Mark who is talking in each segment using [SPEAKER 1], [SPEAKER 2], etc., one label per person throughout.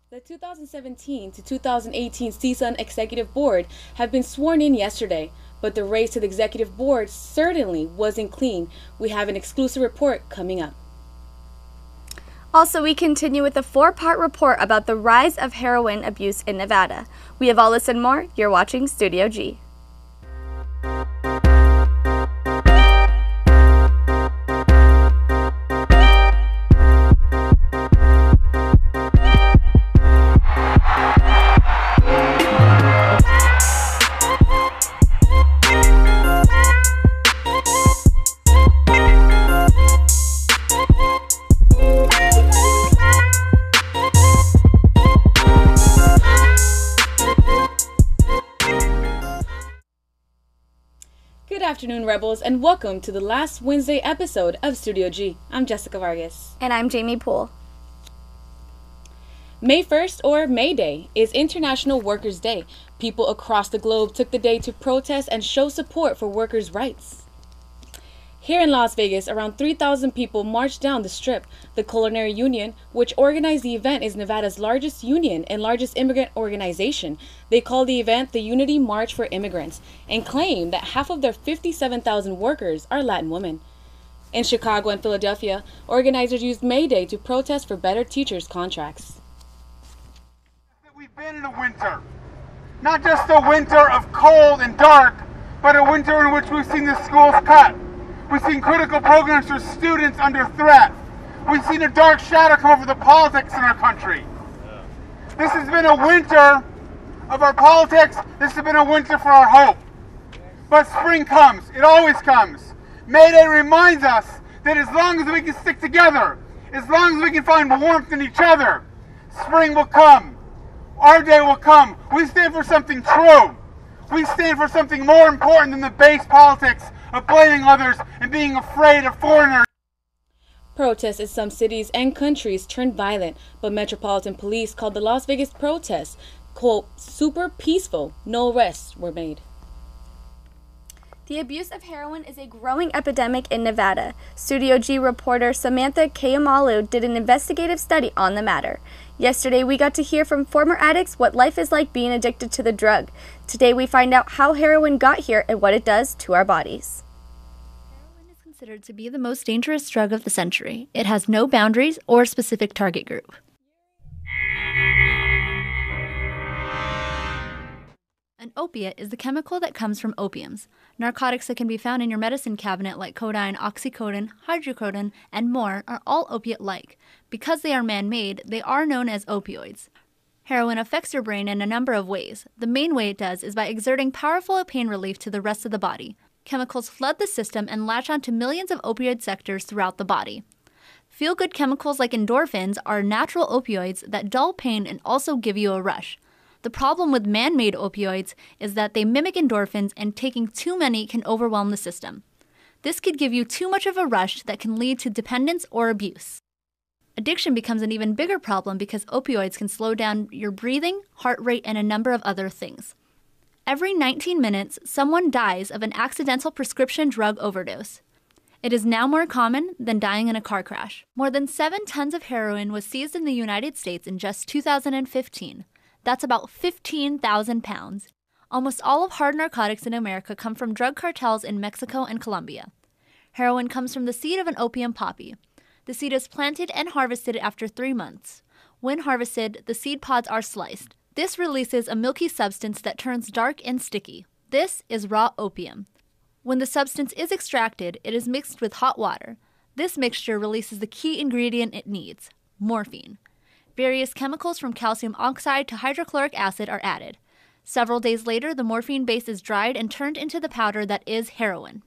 [SPEAKER 1] The 2017 to 2018 CSUN Executive Board have been sworn in yesterday, but the race to the Executive Board certainly wasn't clean. We have an exclusive report coming up.
[SPEAKER 2] Also, we continue with a four-part report about the rise of heroin abuse in Nevada. We have all this and more. You're watching Studio G.
[SPEAKER 1] Good afternoon, Rebels, and welcome to the last Wednesday episode of Studio G. I'm Jessica Vargas.
[SPEAKER 2] And I'm Jamie Poole.
[SPEAKER 1] May 1st, or May Day, is International Workers' Day. People across the globe took the day to protest and show support for workers' rights. Here in Las Vegas, around 3,000 people marched down the Strip. The Culinary Union, which organized the event, is Nevada's largest union and largest immigrant organization. They call the event the Unity March for Immigrants and claim that half of their 57,000 workers are Latin women. In Chicago and Philadelphia, organizers used May Day to protest for better teachers' contracts.
[SPEAKER 3] We've been in a winter, not just a winter of cold and dark, but a winter in which we've seen the schools cut. We've seen critical programs for students under threat. We've seen a dark shadow come over the politics in our country. This has been a winter of our politics. This has been a winter for our hope. But spring comes. It always comes. May Day reminds us that as long as we can stick together, as long as we can find warmth in each other, spring will come. Our day will come. We stand for something true. We stand for something more important than the base politics of blaming others and being afraid of foreigners.
[SPEAKER 1] Protests in some cities and countries turned violent, but Metropolitan Police called the Las Vegas protests, quote, super peaceful. No arrests were made.
[SPEAKER 2] The abuse of heroin is a growing epidemic in Nevada. Studio G reporter Samantha Kayamalu did an investigative study on the matter. Yesterday, we got to hear from former addicts what life is like being addicted to the drug. Today, we find out how heroin got here and what it does to our bodies.
[SPEAKER 4] Heroin is considered to be the most dangerous drug of the century. It has no boundaries or specific target group. An opiate is the chemical that comes from opiums, narcotics that can be found in your medicine cabinet like codeine, oxycodone, hydrocodone, and more are all opiate-like. Because they are man-made, they are known as opioids. Heroin affects your brain in a number of ways. The main way it does is by exerting powerful pain relief to the rest of the body. Chemicals flood the system and latch onto millions of opioid sectors throughout the body. Feel-good chemicals like endorphins are natural opioids that dull pain and also give you a rush. The problem with man-made opioids is that they mimic endorphins and taking too many can overwhelm the system. This could give you too much of a rush that can lead to dependence or abuse. Addiction becomes an even bigger problem because opioids can slow down your breathing, heart rate, and a number of other things. Every 19 minutes, someone dies of an accidental prescription drug overdose. It is now more common than dying in a car crash. More than 7 tons of heroin was seized in the United States in just 2015. That's about 15,000 pounds. Almost all of hard narcotics in America come from drug cartels in Mexico and Colombia. Heroin comes from the seed of an opium poppy. The seed is planted and harvested after 3 months. When harvested, the seed pods are sliced. This releases a milky substance that turns dark and sticky. This is raw opium. When the substance is extracted, it is mixed with hot water. This mixture releases the key ingredient it needs, morphine. Various chemicals from calcium oxide to hydrochloric acid are added. Several days later, the morphine base is dried and turned into the powder that is heroin.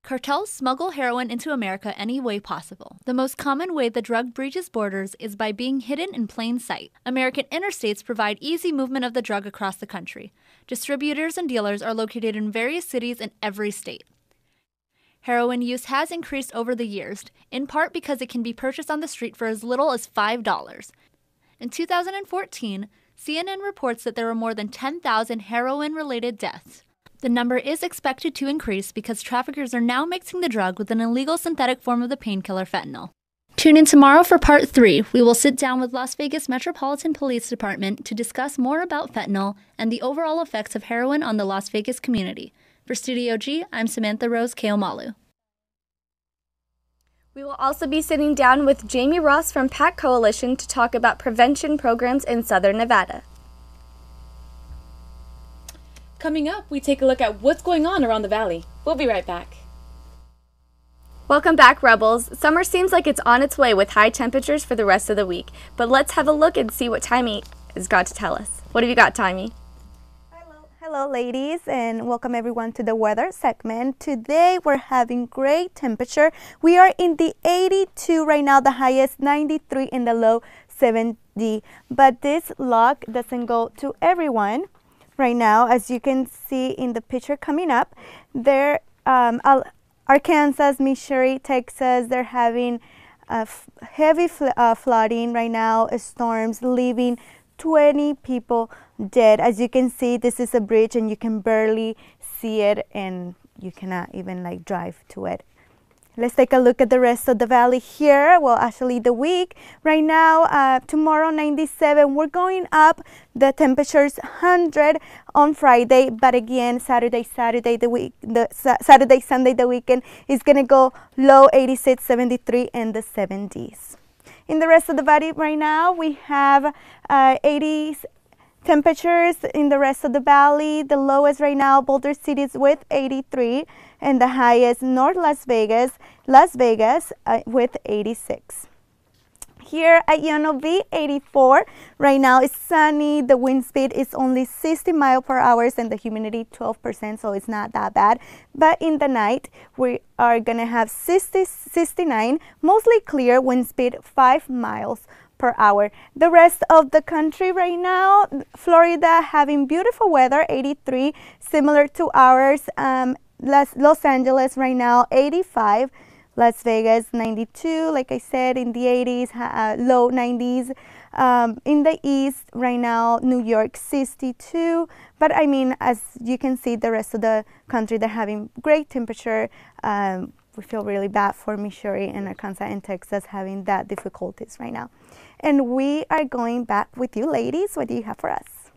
[SPEAKER 4] Cartels smuggle heroin into America any way possible. The most common way the drug breaches borders is by being hidden in plain sight. American interstates provide easy movement of the drug across the country. Distributors and dealers are located in various cities in every state. Heroin use has increased over the years, in part because it can be purchased on the street for as little as $5. In 2014, CNN reports that there were more than 10,000 heroin-related deaths. The number is expected to increase because traffickers are now mixing the drug with an illegal synthetic form of the painkiller fentanyl. Tune in tomorrow for part 3. We will sit down with Las Vegas Metropolitan Police Department to discuss more about fentanyl and the overall effects of heroin on the Las Vegas community. For Studio G, I'm Samantha Rose Keomalu.
[SPEAKER 2] We will also be sitting down with Jamie Ross from PAC Coalition to talk about prevention programs in Southern Nevada.
[SPEAKER 1] Coming up, we take a look at what's going on around the valley. We'll be right back.
[SPEAKER 2] Welcome back, Rebels. Summer seems like it's on its way with high temperatures for the rest of the week. But let's have a look and see what Taimi has got to tell us. What have you got, Taimi?
[SPEAKER 5] Hello, ladies, and welcome everyone to the weather segment. Today, we're having great temperature. We are in the 82 right now, the highest 93 and the low 70. But this luck doesn't go to everyone right now. As you can see in the picture coming up, there Arkansas, Missouri, Texas, they're having heavy flooding right now, storms, leaving 20 people dead. As you can see, this is a bridge and you can barely see it and you cannot even drive to it. Let's take a look at the rest of the valley here. Well, actually the week right now, tomorrow 97, we're going up. The temperature's 100 on Friday, but again, Saturday, Sunday, the weekend is gonna go low 86, 73, and the 70s. In the rest of the valley right now, we have 80s temperatures in the rest of the valley. The lowest right now, Boulder City is with 83, and the highest, North Las Vegas with 86. Here at UNLV, 84. Right now it's sunny. The wind speed is only 60 miles per hour and the humidity 12%, so it's not that bad. But in the night, we are gonna have 69, mostly clear, wind speed 5 miles per hour. The rest of the country right now, Florida having beautiful weather, 83, similar to ours. Los Angeles right now, 85. Las Vegas, 92, like I said, in the 80s, low 90s. In the east right now, New York, 62. But I mean, as you can see, the rest of the country, they're having great temperature. We feel really bad for Missouri and Arkansas and Texas having that difficulties right now. And we are going back with you, ladies. What do you have for us?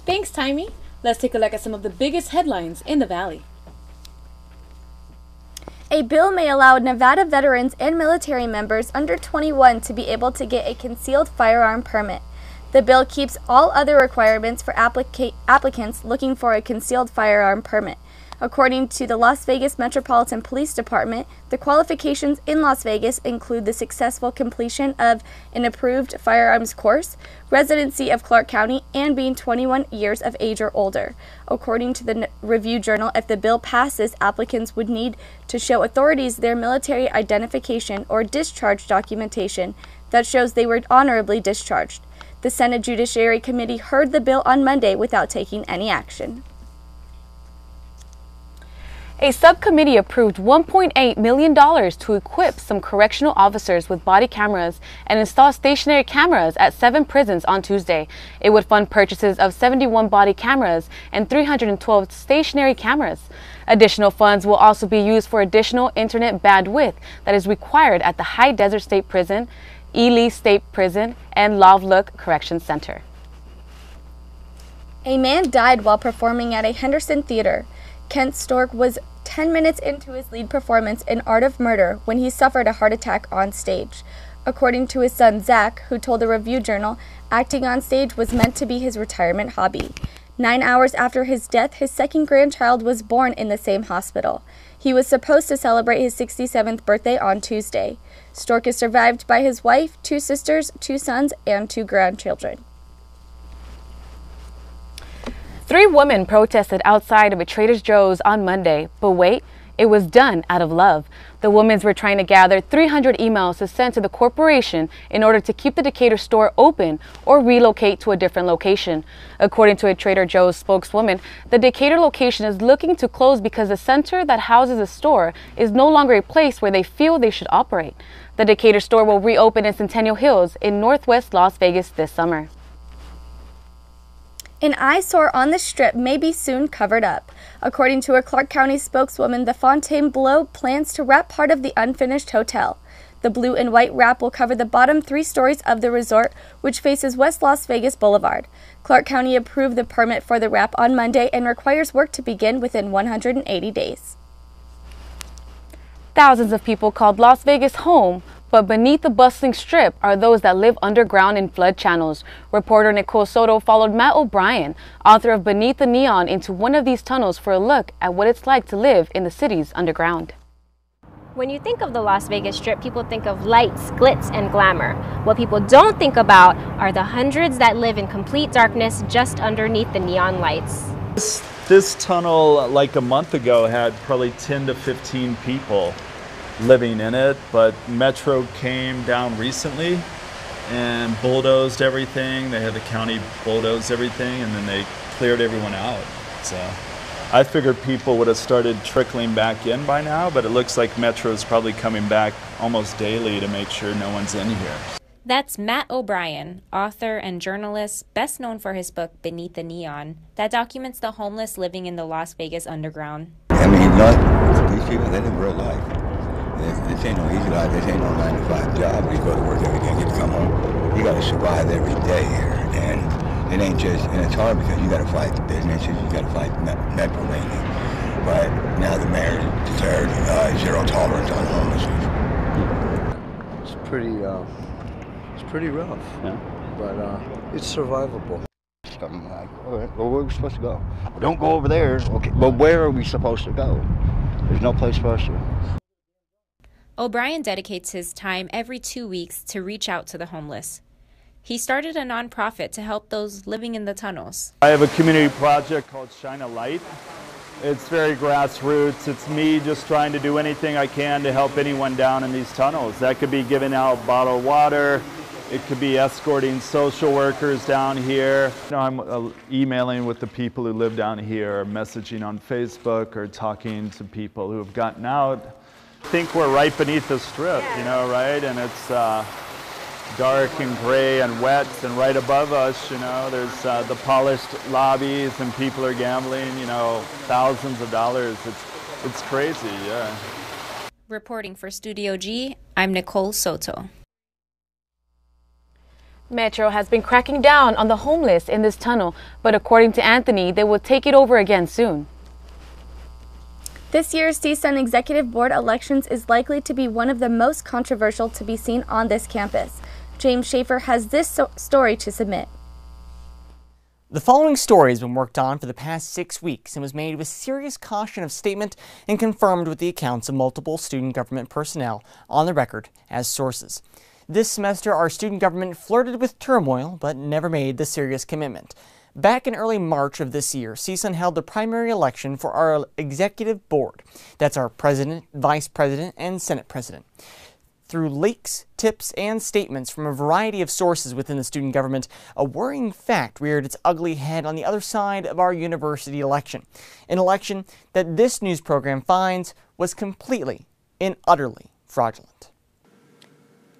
[SPEAKER 1] Thanks, Taimi. Let's take a look at some of the biggest headlines in the valley.
[SPEAKER 2] A bill may allow Nevada veterans and military members under 21 to be able to get a concealed firearm permit. The bill keeps all other requirements for applicants looking for a concealed firearm permit. According to the Las Vegas Metropolitan Police Department, the qualifications in Las Vegas include the successful completion of an approved firearms course, residency of Clark County, and being 21 years of age or older. According to the Review Journal, if the bill passes, applicants would need to show authorities their military identification or discharge documentation that shows they were honorably discharged. The Senate Judiciary Committee heard the bill on Monday without taking any action.
[SPEAKER 1] A subcommittee approved $1.8 million to equip some correctional officers with body cameras and install stationary cameras at 7 prisons on Tuesday. It would fund purchases of 71 body cameras and 312 stationary cameras. Additional funds will also be used for additional internet bandwidth that is required at the High Desert State Prison, Ely State Prison, and Lovelock Correction Center.
[SPEAKER 2] A man died while performing at a Henderson theater. Kent Stork was 10 minutes into his lead performance in Art of Murder when he suffered a heart attack on stage. According to his son Zach, who told the Review Journal, acting on stage was meant to be his retirement hobby. 9 hours after his death, his second grandchild was born in the same hospital. He was supposed to celebrate his 67th birthday on Tuesday. Stork is survived by his wife, 2 sisters, 2 sons, and 2 grandchildren.
[SPEAKER 1] 3 women protested outside of a Trader Joe's on Monday, but wait, it was done out of love. The women were trying to gather 300 emails to send to the corporation in order to keep the Decatur store open or relocate to a different location. According to a Trader Joe's spokeswoman, the Decatur location is looking to close because the center that houses the store is no longer a place where they feel they should operate. The Decatur store will reopen in Centennial Hills in northwest Las Vegas this summer.
[SPEAKER 2] An eyesore on the Strip may be soon covered up. According to a Clark County spokeswoman, the Fontainebleau plans to wrap part of the unfinished hotel. The blue and white wrap will cover the bottom 3 stories of the resort, which faces West Las Vegas Boulevard. Clark County approved the permit for the wrap on Monday and requires work to begin within 180 days.
[SPEAKER 1] Thousands of people called Las Vegas home, but beneath the bustling Strip are those that live underground in flood channels. Reporter Nicole Soto followed Matt O'Brien, author of Beneath the Neon, into one of these tunnels for a look at what it's like to live in the city's underground.
[SPEAKER 6] When you think of the Las Vegas Strip, people think of lights, glitz, and glamour. What people don't think about are the hundreds that live in complete darkness just underneath the neon lights.
[SPEAKER 7] This tunnel, like a month ago, had probably 10 to 15 people living in it, but Metro came down recently and bulldozed everything. They had the county bulldoze everything, and then they cleared everyone out. So I figured people would have started trickling back in by now, but it looks like Metro's probably coming back almost daily to make sure no one's in here.
[SPEAKER 8] That's Matt O'Brien, author and journalist, best known for his book Beneath the Neon, that documents the homeless living in the Las Vegas underground.
[SPEAKER 9] I mean, these people, they live real life. This ain't no easy life. This ain't no 9-to-5 job where you go to work every day and get to come home. You got to survive every day here, and it ain't just, and it's hard because you got to fight the businesses, you got to fight Metro mainly. But now the mayor declared zero tolerance on homelessness.
[SPEAKER 10] It's pretty rough, yeah. But it's survivable.
[SPEAKER 9] I'm like, all right, well, where are we supposed to go? Well, don't go over there. Okay, but where are we supposed to go? There's no place for us to.
[SPEAKER 8] O'Brien dedicates his time every 2 weeks to reach out to the homeless. He started a nonprofit to help those living in the tunnels.
[SPEAKER 7] I have a community project called Shine a Light. It's very grassroots. It's me just trying to do anything I can to help anyone down in these tunnels. That could be giving out bottled water. It could be escorting social workers down here. You know, I'm emailing with the people who live down here, or messaging on Facebook, or talking to people who have gotten out. I think we're right beneath the Strip, you know, right? And it's dark and gray and wet, and right above us, you know, there's the polished lobbies, and people are gambling, you know, thousands of dollars. It's crazy, yeah.
[SPEAKER 8] Reporting for Studio G, I'm Nicole Soto.
[SPEAKER 1] Metro has been cracking down on the homeless in this tunnel, but according to Anthony, they will take it over again soon.
[SPEAKER 2] This year's CSUN Executive Board elections is likely to be one of the most controversial to be seen on this campus. James Schaefer has this story to submit.
[SPEAKER 11] The following story has been worked on for the past 6 weeks and was made with serious caution of statement and confirmed with the accounts of multiple student government personnel on the record as sources. This semester, our student government flirted with turmoil but never made the serious commitment. Back in early March of this year, CSUN held the primary election for our executive board. That's our president, vice president, and senate president. Through leaks, tips, and statements from a variety of sources within the student government, a worrying fact reared its ugly head on the other side of our university election. An election that this news program finds was completely and utterly fraudulent.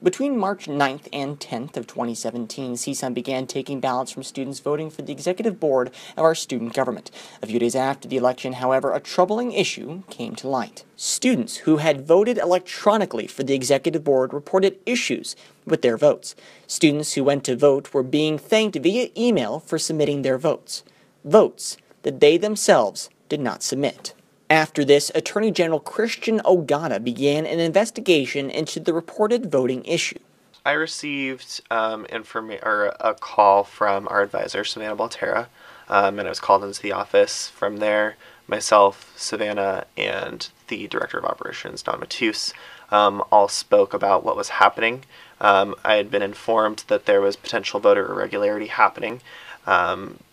[SPEAKER 11] Between March 9th and 10th of 2017, CSUN began taking ballots from students voting for the executive board of our student government. A few days after the election, however, a troubling issue came to light. Students who had voted electronically for the executive board reported issues with their votes. Students who went to vote were being thanked via email for submitting their votes. Votes that they themselves did not submit. After this, Attorney General Christian Ogata began an investigation into the reported voting issue.
[SPEAKER 12] I received a call from our advisor, Savannah Baltera, and I was called into the office. From there, myself, Savannah, and the Director of Operations, Don Matus, all spoke about what was happening. I had been informed that there was potential voter irregularity happening,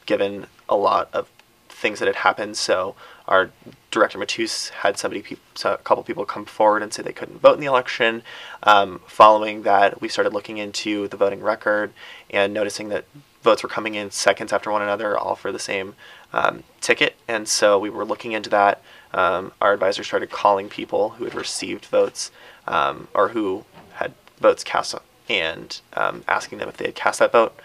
[SPEAKER 12] given a lot of things that had happened. So our Director Matus had a couple people come forward and say they couldn't vote in the election. Following that, we started looking into the voting record and noticing that votes were coming in seconds after one another, all for the same ticket. And so we were looking into that. Our advisor started calling people who had received votes or who had votes cast and asking them if they had cast that vote.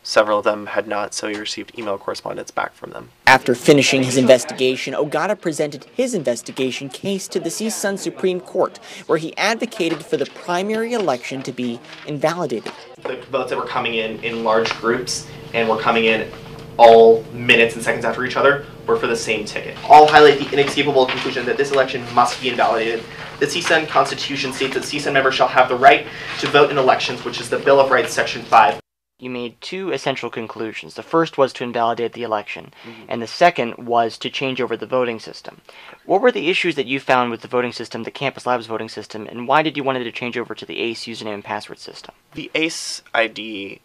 [SPEAKER 12] several of them had not, so he received email correspondence back from them.
[SPEAKER 11] After finishing his investigation, Ogata presented his investigation case to the CSUN Supreme Court, where he advocated for the primary election to be invalidated.
[SPEAKER 12] The votes that were coming in large groups and were coming in all minutes and seconds after each other were for the same ticket. All highlight the inescapable conclusion that this election must be invalidated. The CSUN Constitution states that CSUN members shall have the right to vote in elections, which is the Bill of Rights, Section 5.
[SPEAKER 11] You made two essential conclusions. The first was to invalidate the election, and the second was to change over the voting system. What were the issues that you found with the voting system, the Campus Labs voting system, and why did you want to change over to the ACE username and password system?
[SPEAKER 12] The ACE ID,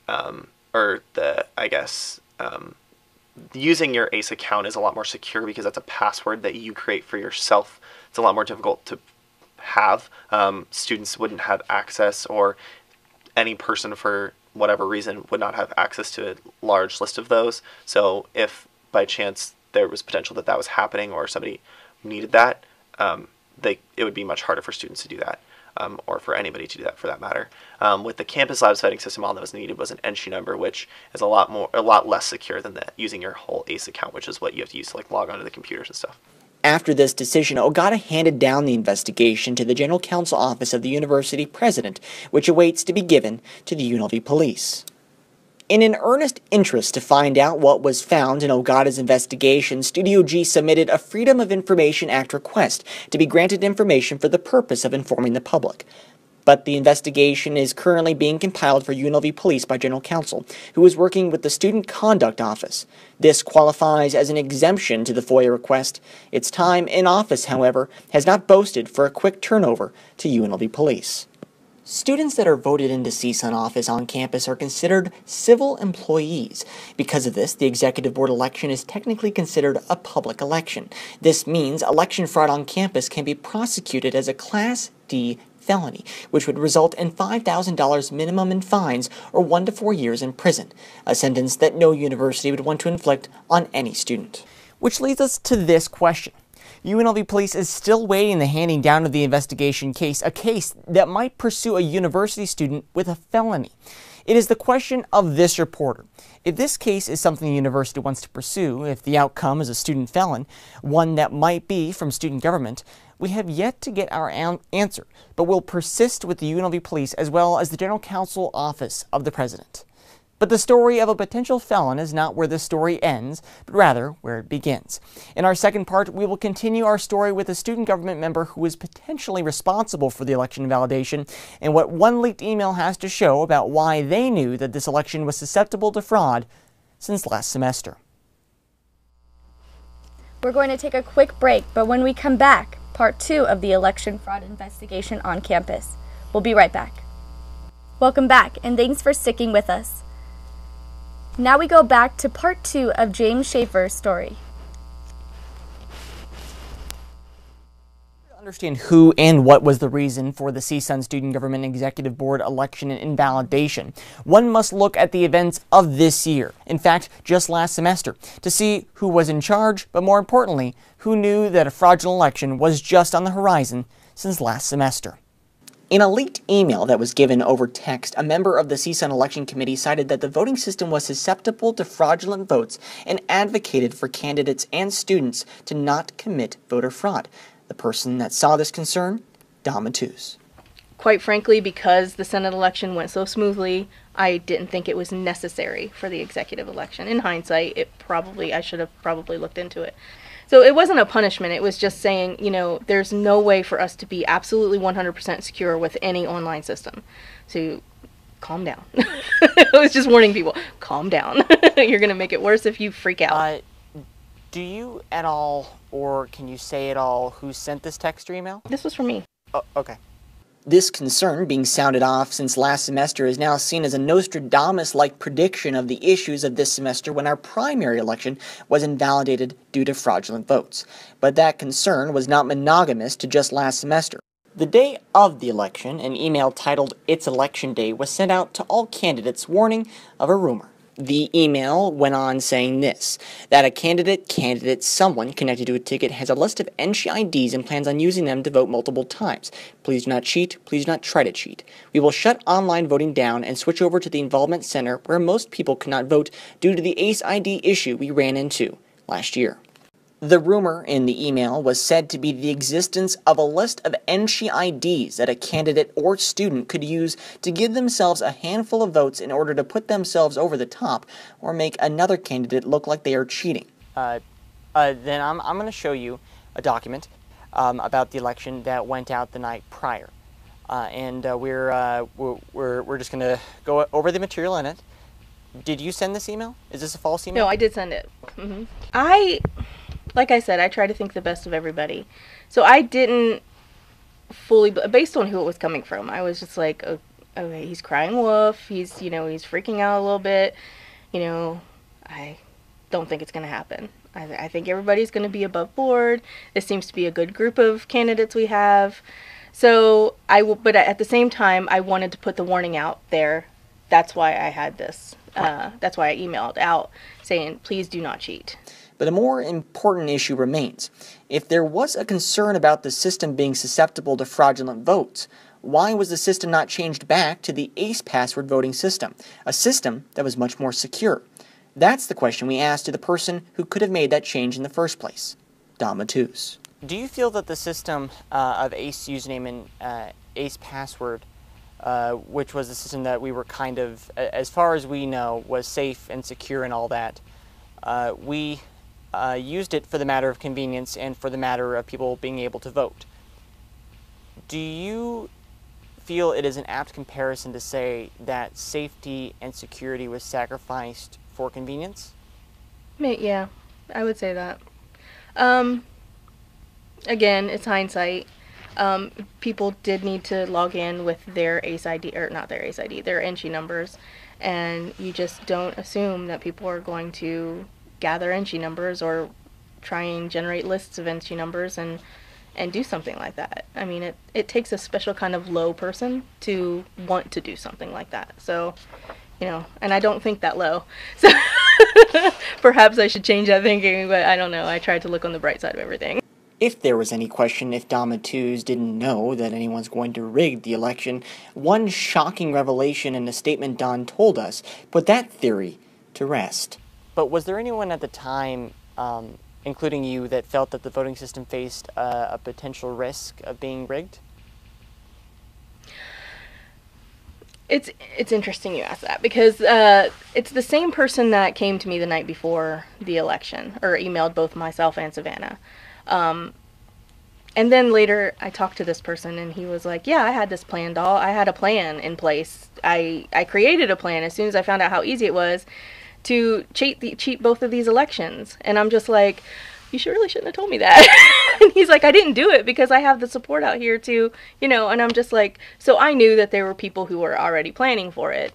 [SPEAKER 12] using your ACE account is a lot more secure because that's a password that you create for yourself. It's a lot more difficult to have. Students wouldn't have access, or any person for whatever reason would not have access to a large list of those. So if by chance there was potential that was happening or somebody needed that, it would be much harder for students to do that, or for anybody to do that for that matter. With the Campus Labs voting system, all that was needed was an entry number, which is a lot less secure than using your whole ACE account, which is what you have to use to log onto the computers and stuff.
[SPEAKER 11] After this decision, Ogata handed down the investigation to the General Counsel Office of the University President, which awaits to be given to the UNLV Police. In an earnest interest to find out what was found in Ogata's investigation, Studio G submitted a Freedom of Information Act request to be granted information for the purpose of informing the public. But the investigation is currently being compiled for UNLV Police by General Counsel, who is working with the Student Conduct Office. This qualifies as an exemption to the FOIA request. Its time in office, however, has not boasted for a quick turnover to UNLV Police. Students that are voted into CSUN office on campus are considered civil employees. Because of this, the Executive Board election is technically considered a public election. This means election fraud on campus can be prosecuted as a Class D felony, which would result in $5,000 minimum in fines or 1 to 4 years in prison, a sentence that no university would want to inflict on any student. Which leads us to this question. UNLV Police is still waiting the handing down of the investigation case, a case that might pursue a university student with a felony. It is the question of this reporter. If this case is something the university wants to pursue, if the outcome is a student felon, one that might be from student government, we have yet to get our answer, but will persist with the UNLV Police as well as the General Counsel Office of the President. But the story of a potential felon is not where the story ends, but rather where it begins. In our second part, we will continue our story with a student government member who is potentially responsible for the election invalidation and what one leaked email has to show about why they knew that this election was susceptible to fraud since last semester.
[SPEAKER 2] We're going to take a quick break, but when we come back, part 2 of the election fraud investigation on campus. We'll be right back. Welcome back, and thanks for sticking with us. Now we go back to part 2 of James Schaefer's story.
[SPEAKER 11] To understand who and what was the reason for the CSUN Student Government Executive Board election invalidation, one must look at the events of this year, in fact, just last semester, to see who was in charge, but more importantly, who knew that a fraudulent election was just on the horizon since last semester. In a leaked email that was given over text, a member of the CSUN Election Committee cited that the voting system was susceptible to fraudulent votes and advocated for candidates and students to not commit voter fraud. The person that saw this concern, Don Matus.
[SPEAKER 13] Quite frankly, because the Senate election went so smoothly, I didn't think it was necessary for the executive election. In hindsight, I should have probably looked into it. So it wasn't a punishment. It was just saying, there's no way for us to be absolutely 100% secure with any online system. So calm down. I was just warning people, calm down. You're going to make it worse if you freak out.
[SPEAKER 11] Do you at all, or can you say at all, who sent this text or email?
[SPEAKER 13] This was from me.
[SPEAKER 11] Oh, okay. This concern, being sounded off since last semester, is now seen as a Nostradamus-like prediction of the issues of this semester when our primary election was invalidated due to fraudulent votes. But that concern was not monogamous to just last semester. The day of the election, an email titled "It's Election Day" was sent out to all candidates warning of a rumor. The email went on saying this, that a candidate, someone connected to a ticket has a list of NSHE IDs and plans on using them to vote multiple times. Please do not cheat. Please do not try to cheat. We will shut online voting down and switch over to the involvement center where most people cannot vote due to the ACE ID issue we ran into last year. The rumor in the email was said to be the existence of a list of NSHE IDs that a candidate or student could use to give themselves a handful of votes in order to put themselves over the top or make another candidate look like they are cheating. Then I'm going to show you a document about the election that went out the night prior. We're just going to go over the material in it. Did you send this email? Is this a false email?
[SPEAKER 13] No, I did send it. Like I said, I try to think the best of everybody. So I didn't fully, based on who it was coming from, I was just like, okay, he's crying wolf, he's freaking out a little bit, I don't think it's going to happen. I think everybody's going to be above board. This seems to be a good group of candidates we have. So but at the same time, I wanted to put the warning out there. That's why I had this. That's why I emailed out saying, please do not cheat.
[SPEAKER 11] But a more important issue remains. If there was a concern about the system being susceptible to fraudulent votes, why was the system not changed back to the ACE password voting system, a system that was much more secure? That's the question we asked to the person who could have made that change in the first place, Don Matus. Do you feel that the system of ACE username and ACE password, which was the system that we were kind of, as far as we know, was safe and secure and all that, we used it for the matter of convenience and for the matter of people being able to vote. Do you feel it is an apt comparison to say that safety and security was sacrificed for convenience?
[SPEAKER 13] Yeah, I would say that. Again, it's hindsight. People did need to log in with their ACE ID, or not their ACE ID, their NSHE numbers, and you just don't assume that people are going to gather NSHE numbers or try and generate lists of NSHE numbers and do something like that. I mean, it takes a special kind of low person to want to do something like that. So, and I don't think that low. So perhaps I should change that thinking, but I don't know. I tried to look on the bright side of everything.
[SPEAKER 11] If there was any question if Don Matus didn't know that anyone's going to rig the election, one shocking revelation in a statement Don told us put that theory to rest. But was there anyone at the time, including you, that felt that the voting system faced a potential risk of being rigged?
[SPEAKER 13] It's interesting you ask that, because it's the same person that came to me the night before the election, or emailed both myself and Savannah. And then later I talked to this person and he was like, yeah, I had this plan, doll. I had a plan in place. I created a plan as soon as I found out how easy it was to cheat both of these elections. And I'm just like, you really shouldn't have told me that. And he's like, I didn't do it because I have the support out here to, and I'm just like, so I knew that there were people who were already planning for it.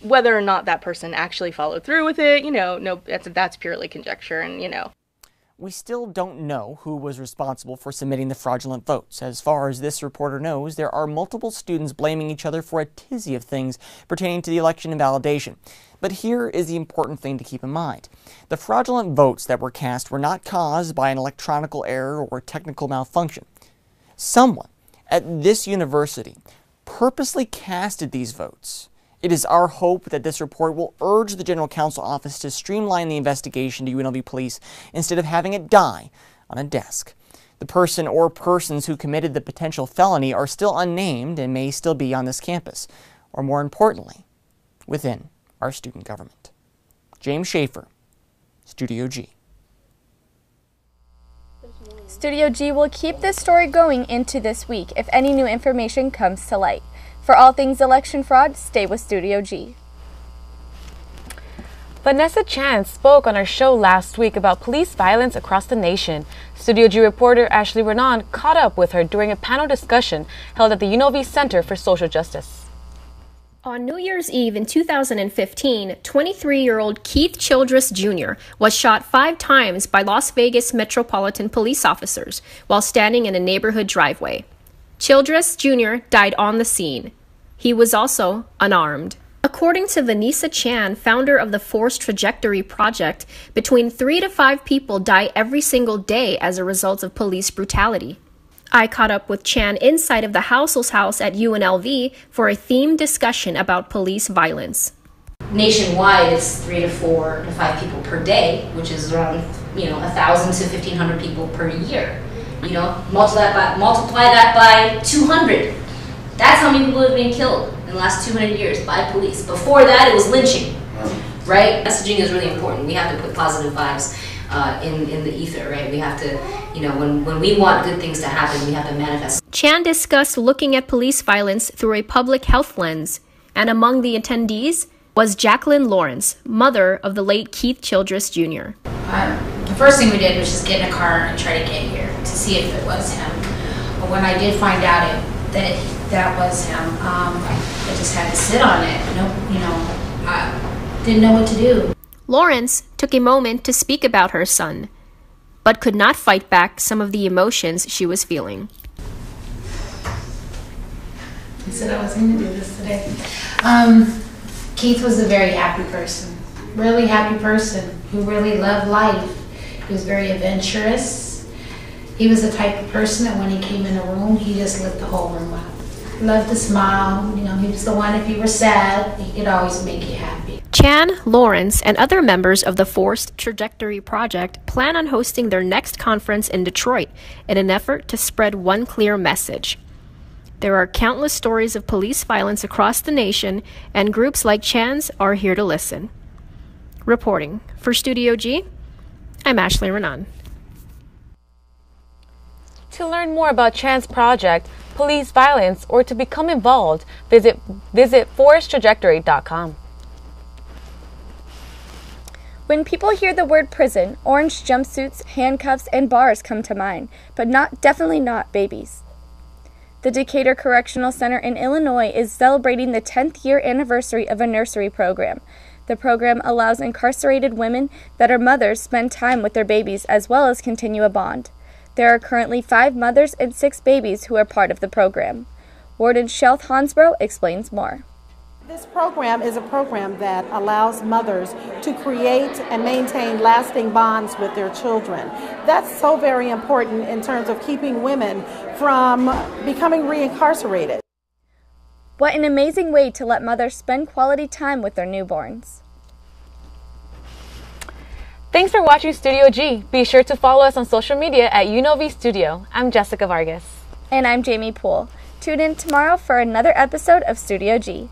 [SPEAKER 13] Whether or not that person actually followed through with it, no, that's purely conjecture, and
[SPEAKER 11] We still don't know who was responsible for submitting the fraudulent votes. As far as this reporter knows, there are multiple students blaming each other for a tizzy of things pertaining to the election invalidation. But here is the important thing to keep in mind. The fraudulent votes that were cast were not caused by an electronical error or technical malfunction. Someone at this university purposely casted these votes. It is our hope that this report will urge the General Counsel Office to streamline the investigation to UNLV police instead of having it die on a desk. The person or persons who committed the potential felony are still unnamed and may still be on this campus, or more importantly, within our student government. James Schaefer, Studio G.
[SPEAKER 2] Studio G will keep this story going into this week if any new information comes to light. For all things election fraud, stay with Studio G.
[SPEAKER 1] Vanessa Chan spoke on our show last week about police violence across the nation. Studio G reporter Ashley Renan caught up with her during a panel discussion held at the UNLV Center for Social Justice.
[SPEAKER 14] On New Year's Eve in 2015, 23-year-old Keith Childress Jr. was shot 5 times by Las Vegas Metropolitan Police officers while standing in a neighborhood driveway. Childress Jr. died on the scene. He was also unarmed. According to Vanessa Chan, founder of the Forced Trajectory Project, between 3 to 5 people die every single day as a result of police brutality. I caught up with Chan inside of the Housel's house at UNLV for a themed discussion about police violence.
[SPEAKER 15] Nationwide, it's 3 to 4 to 5 people per day, which is around 1,000 to 1,500 people per year. Multiply that by 200. That's how many people have been killed in the last 200 years by police. Before that, it was lynching, right? Messaging is really important. We have to put positive vibes in the ether, right? We have to, when we want good things to happen, we have to manifest.
[SPEAKER 14] Chan discussed looking at police violence through a public health lens, and among the attendees was Jacqueline Lawrence, mother of the late Keith Childress Jr.
[SPEAKER 16] The first thing we did was just get in a car and try to get here to see if it was him. But when I did find out that was him, I just had to sit on it. I didn't know what to do.
[SPEAKER 14] Lawrence took a moment to speak about her son, but could not fight back some of the emotions she was feeling.
[SPEAKER 16] I said I was going to do this today. Keith was a very happy person, really happy person who really loved life. He was very adventurous. He was the type of person that when he came in a room, he just lit the whole room up. Loved to smile. He was the one, if you were sad, he could always make you happy.
[SPEAKER 14] Chan, Lawrence, and other members of the Forced Trajectory Project plan on hosting their next conference in Detroit in an effort to spread one clear message. There are countless stories of police violence across the nation, and groups like Chan's are here to listen. Reporting for Studio G, I'm Ashley Renan.
[SPEAKER 1] To learn more about Chan's project, police violence, or to become involved, visit foresttrajectory.com.
[SPEAKER 2] When people hear the word prison, orange jumpsuits, handcuffs, and bars come to mind, but definitely not babies. The Decatur Correctional Center in Illinois is celebrating the 10th year anniversary of a nursery program. The program allows incarcerated women that are mothers spend time with their babies as well as continue a bond. There are currently 5 mothers and 6 babies who are part of the program. Warden Shelth Hansbrough explains more.
[SPEAKER 17] This program is a program that allows mothers to create and maintain lasting bonds with their children. That's so very important in terms of keeping women from becoming reincarcerated.
[SPEAKER 2] What an amazing way to let mothers spend quality time with their newborns.
[SPEAKER 1] Thanks for watching Studio G. Be sure to follow us on social media at UNLV Studio. I'm Jessica Vargas.
[SPEAKER 2] And I'm Jamie Poole. Tune in tomorrow for another episode of Studio G.